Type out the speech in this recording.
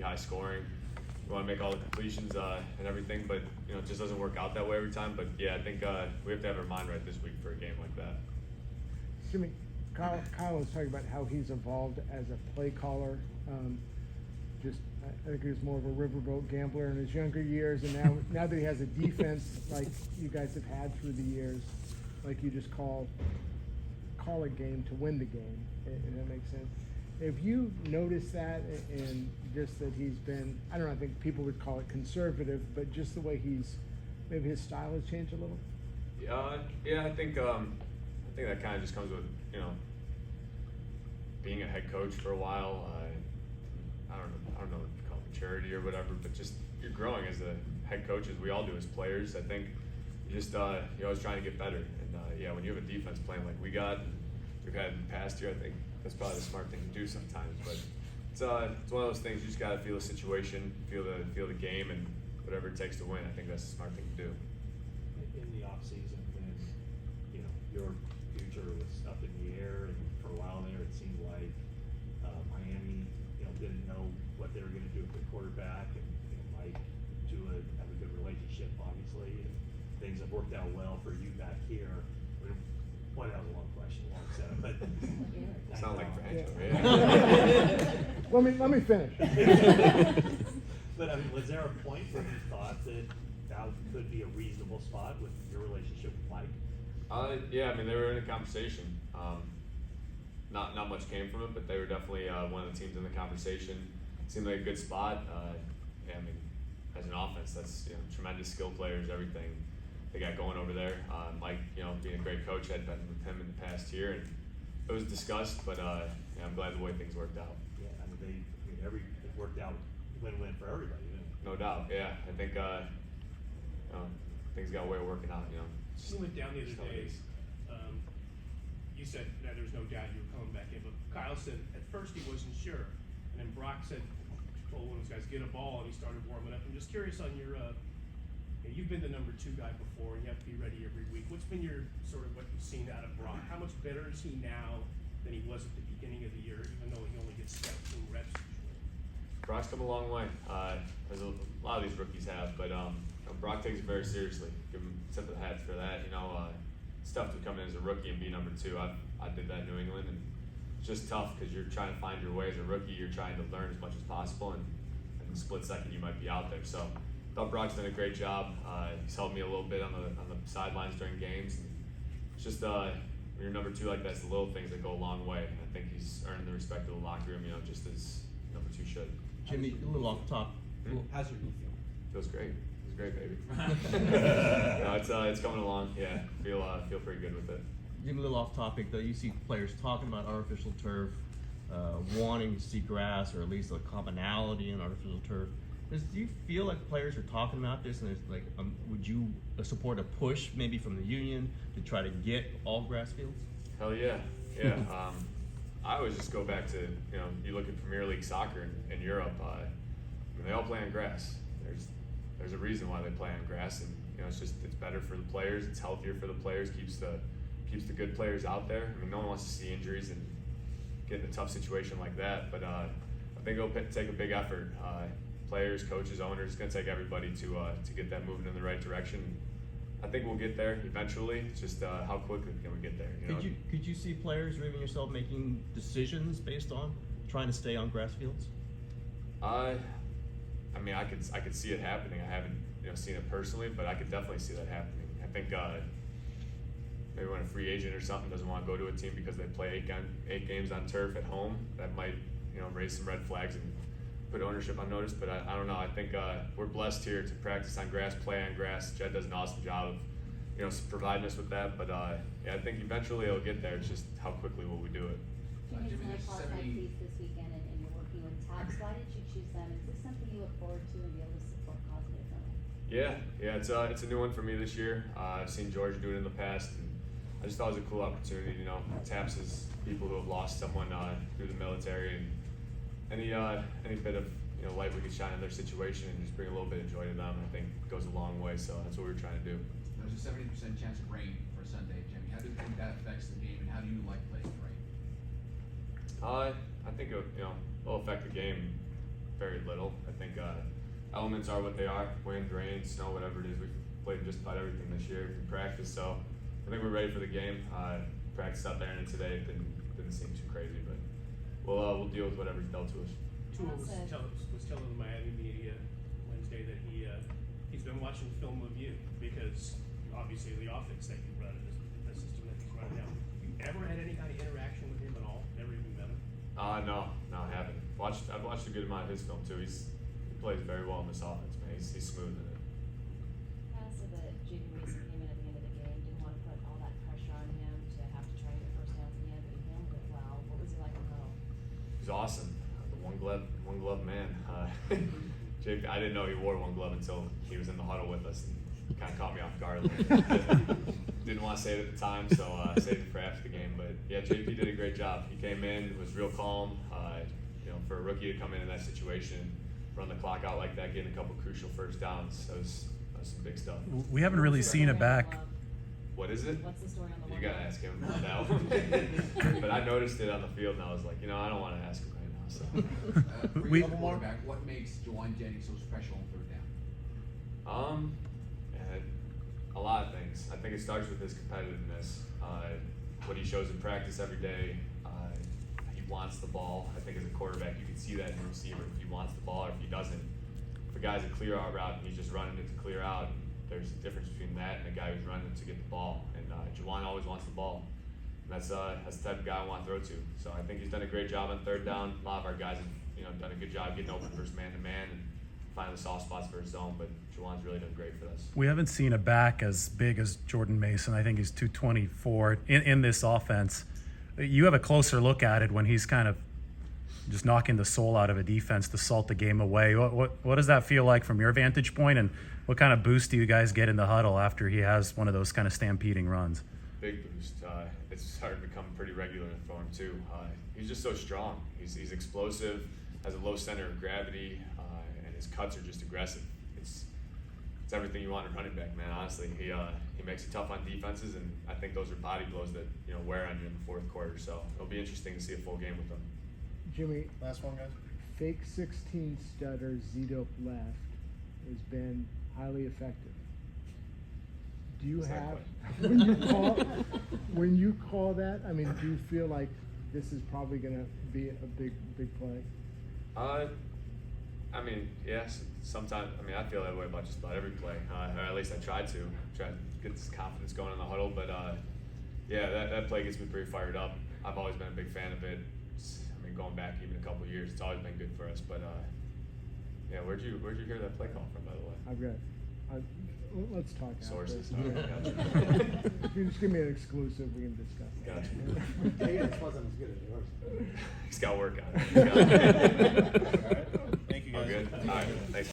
be high scoring. We want to make all the completions and everything, but it just doesn't work out that way every time. But yeah, I think we have to have our mind right this week for a game like that. Jimmy, Kyle was talking about how he's evolved as a play caller. I think he was more of a riverboat gambler in his younger years, and now that he has a defense like you guys have had through the years, like you just call a game to win the game, and that makes sense. Have you noticed that, and just that he's been, I don't know, I think people would call it conservative, but just the way maybe his style has changed a little? Yeah, I think that kind of just comes with being a head coach for a while. I don't know if you call it maturity or whatever, but just you're growing as a head coach, as we all do as players. I think you're always trying to get better. And when you have a defense playing like we got, and we've had in the past year, I think that's probably the smart thing to do sometimes. But it's one of those things, you just gotta feel the situation, feel the game, and whatever it takes to win. I think that's the smart thing to do. In the off season, when your future was up in the air, and for a while there, it seemed like Miami, didn't know what they were going to do with the quarterback, and Mike and Tua have a good relationship, obviously, and things have worked out well for you back here. Boy, that was a long question, long setup, but sound like Franco, Let me finish. But I mean, was there a point where you thought that could be a reasonable spot with your relationship with Mike? Yeah, I mean, they were in a conversation. Not much came from it, but they were definitely one of the teams in the conversation. Seemed like a good spot. I mean, as an offense, that's tremendous skill players, everything they got going over there. Mike, being a great coach, I'd been with him in the past year, and it was discussed. But I'm glad the way things worked out. Yeah, I mean, it worked out win-win for everybody. Didn't it? No doubt. Yeah, I think things got a way of working out. You went down the other day. You said that there's no doubt you were coming back in, but Kyle said at first he wasn't sure, and then Brock said, "Well, one of those guys get a ball," and he started warming up. I'm just curious on your, you've been the number 2 guy before, and you have to be ready every week. What's been your sort of what you've seen out of Brock? How much better is he now than he was at the beginning of the year, even though he only gets 17 reps usually? Brock's come a long way, as a lot of these rookies have, but Brock takes it very seriously. Give him tip of the hat for that. It's tough to come in as a rookie and be number 2. I did that in New England, and it's just tough because you're trying to find your way as a rookie. You're trying to learn as much as possible, and in a split second you might be out there. So I thought Brock's done a great job. He's helped me a little bit on the sidelines during games. And it's just when you're number 2 like that, it's the little things that go a long way. I think he's earned the respect of the locker room, just as number 2 should. Jimmy, a little off top. How's your knee feel? Feels great. It's great, baby. It's coming along. Yeah, feel pretty good with it. Jimmy, a little off topic though. You see players talking about artificial turf, wanting to see grass or at least a commonality in artificial turf. Do you feel like players are talking about this, and there's like, would you support a push maybe from the union to try to get all grass fields? Hell yeah, yeah. I always just go back to you look at Premier League soccer in Europe. They all play on grass. There's a reason why they play on grass, and it's better for the players. It's healthier for the players. Keeps the good players out there. I mean, no one wants to see injuries and get in a tough situation like that. But I think it'll take a big effort. Players, coaches, owners. It's going to take everybody to get that moving in the right direction. I think we'll get there eventually. It's just how quickly can we get there? Could you see players or even yourself making decisions based on trying to stay on grass fields? I mean, I could see it happening. I haven't seen it personally, but I could definitely see that happening. I think maybe when a free agent or something doesn't want to go to a team because they play 8 games on turf at home, that might raise some red flags and put ownership on notice. But I don't know. I think we're blessed here to practice on grass, play on grass. Jed does an awesome job of providing us with that. But I think eventually it'll get there. It's just how quickly will we do it. Jimmy, there's Piece this weekend, and you're working with Tabs. Why did you choose them? Is this something you look forward to and be able to support positive from it? Yeah, it's a new one for me this year. I've seen George do it in the past, and I just thought it was a cool opportunity. Taps is people who have lost someone through the military, and any bit of light we could shine in their situation and just bring a little bit of joy to them, I think goes a long way. So that's what we're trying to do. There's a 70% chance of rain for Sunday, Jimmy. How do you think that affects the game, and how do you like playing in rain? I think it'll affect the game very little. I think elements are what they are: wind, rain, snow, whatever it is. We've played just about everything this year in practice, so I think we're ready for the game. Practice out there and today it didn't seem too crazy, but we'll deal with whatever's dealt to us. Tua was telling the Miami media Wednesday that he's been watching film of you because obviously the offense that you run is the system that he's running now. You ever had any kind of interaction with him at all? Never even met him? No, I haven't. I've watched a good amount of his film too. He plays very well in this offense, man. He's smooth in it. So that JP Mason came in at the end of the game, didn't want to put all that pressure on him to have to try to get first downs at the end, but he handled it well. What was he like in the huddle? He's awesome. The one glove man. JP, I didn't know he wore one glove until he was in the huddle with us, and kind of caught me off guard. Didn't want to say it at the time, so I saved it for after the game. But yeah, JP did a great job. He came in, was real calm. For a rookie to come in that situation, run the clock out like that, getting a couple crucial first downs, that was some big stuff. We haven't really seen it back. What is it? What's the story on the You one? gotta ask him about that one. But I noticed it on the field, and I was like, I don't want to ask him right now. So. For We- you as a quarterback, what makes Juwan Jennings so special on third down? A lot of things. I think it starts with his competitiveness. What he shows in practice every day. He wants the ball. I think as a quarterback, you can see that in a receiver. If he wants the ball or if he doesn't. If a guy's a clear out route and he's just running it to clear out, there's a difference between that and a guy who's running it to get the ball. And Juwan always wants the ball. And that's the type of guy I want to throw to. So I think he's done a great job on third down. A lot of our guys have done a good job getting open versus man to man and finding the soft spots for his zone. But Juwan's really done great for us. We haven't seen a back as big as Jordan Mason. I think he's 224 in this offense. You have a closer look at it when he's kind of just knocking the soul out of a defense to salt the game away. What does that feel like from your vantage point, and what kind of boost do you guys get in the huddle after he has one of those kind of stampeding runs? Big boost. It's starting to become pretty regular for him too. He's just so strong. He's explosive, has a low center of gravity, and his cuts are just aggressive. It's everything you want in a running back, man. Honestly, he makes it tough on defenses, and I think those are body blows that wear on you in the fourth quarter. So it'll be interesting to see a full game with him. Jimmy, Last one, guys. fake 16 stutter Z-dope left has been highly effective. Do you have, when you call that, I mean, do you feel like this is probably going to be a big play? Yes. Sometimes, I feel that way about just about every play, or at least I try to get this confidence going in the huddle. But that play gets me pretty fired up. I've always been a big fan of it. Going back even a couple of years, it's always been good for us. But where'd you hear that play call from, by the way? I've got. Let's talk after. Sources. Yeah. Gotcha. If you just give me an exclusive, we can discuss. Gotcha. Cadence wasn't as good as yours. He's got work on it. All right.